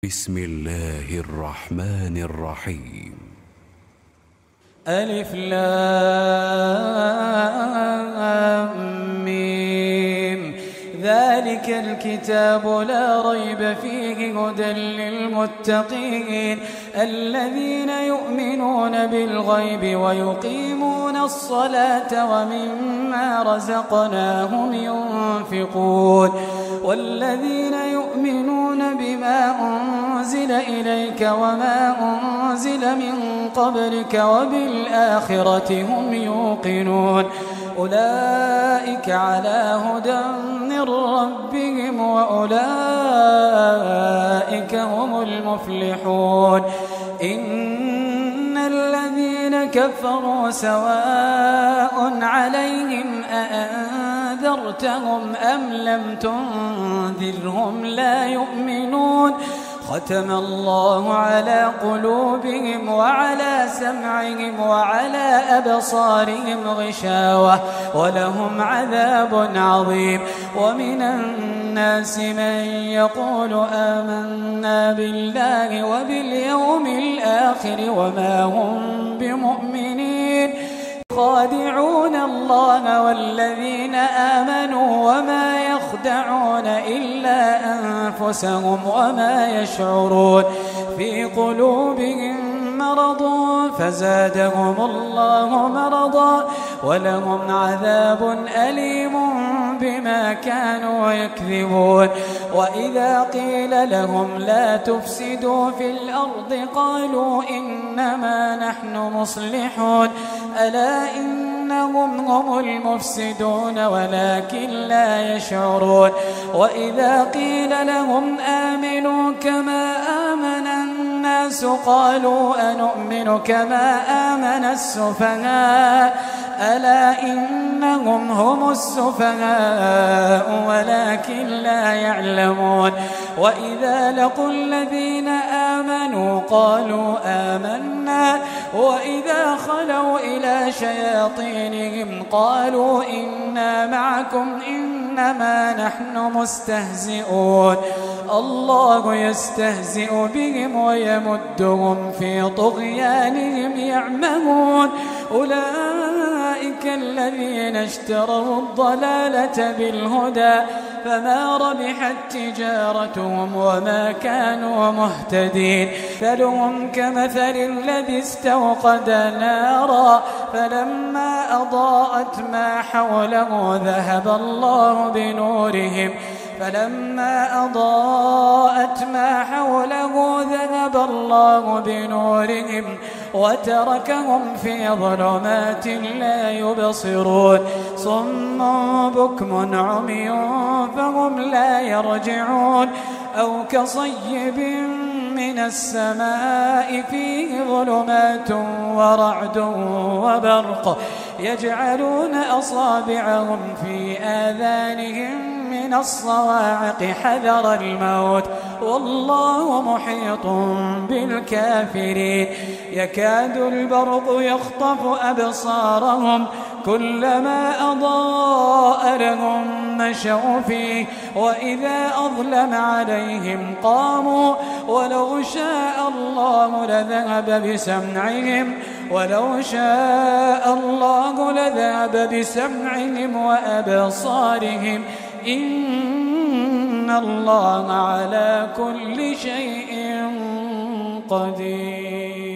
بسم الله الرحمن الرحيم. ألف لام ميم. ذلك الكتاب لا ريب فيه هدى للمتقين الذين يؤمنون بالغيب ويقيمون الصلاة ومما رزقناهم ينفقون والذين يؤمنون بما أنزل إليك وما أنزل من قبلك وبالآخرة هم يوقنون أولئك على هدى من ربهم وأولئك هم المفلحون. إن الذين كفروا سواء عليهم أأنذرتهم أم لم تنذرهم لا يؤمنون. ختم الله على قلوبهم وعلى سمعهم وعلى أبصارهم غشاوة ولهم عذاب عظيم. ومن الناس من يقول آمنا بالله وباليوم الآخر وما هم بمؤمنين خادعون الله والذين آمنوا وما يخدعون إلا أنفسهم وما يشعرون. في قلوبهم مرض فزادهم الله مرضا ولهم عذاب أليم بما كانوا يكذبون. وإذا قيل لهم لا تفسدوا في الأرض قالوا إنما نحن مصلحون ألا إنهم هم المفسدون ولكن لا يشعرون. وإذا قيل لهم آمنوا كما آمن الناس قالوا أنؤمن كما آمن السفهاء ألا إنهم هم السفهاء ولكن لا يعلمون. وإذا لقوا الذين آمنوا قالوا آمنا وإذا خلوا إلى شياطينهم قالوا إنا معكم إنما نحن مستهزئون. الله يستهزئ بهم ويمدهم في طغيانهم يعمهون. أولئك الذين اشتروا الضلالة بالهدى فما ربحت تجارتهم وما كانوا مهتدين. مثلهم كمثل الذي استوقد نارا فلما أضاءت ما حوله ذهب الله بنورهم وتركهم في ظلمات لا يبصرون. صم بكم عمي فهم لا يرجعون. أو كصيب من السماء فيه ظلمات ورعد وبرق يجعلون أصابعهم في آذانهم من الصواعق حذر الموت والله محيط بالكافرين. يكاد البرق يخطف أبصارهم كلما أضاء لهم مشوا فيه وإذا أظلم عليهم قاموا ولو شاء الله لذهب بسمعهم وأبصارهم إن الله على كل شيء قدير.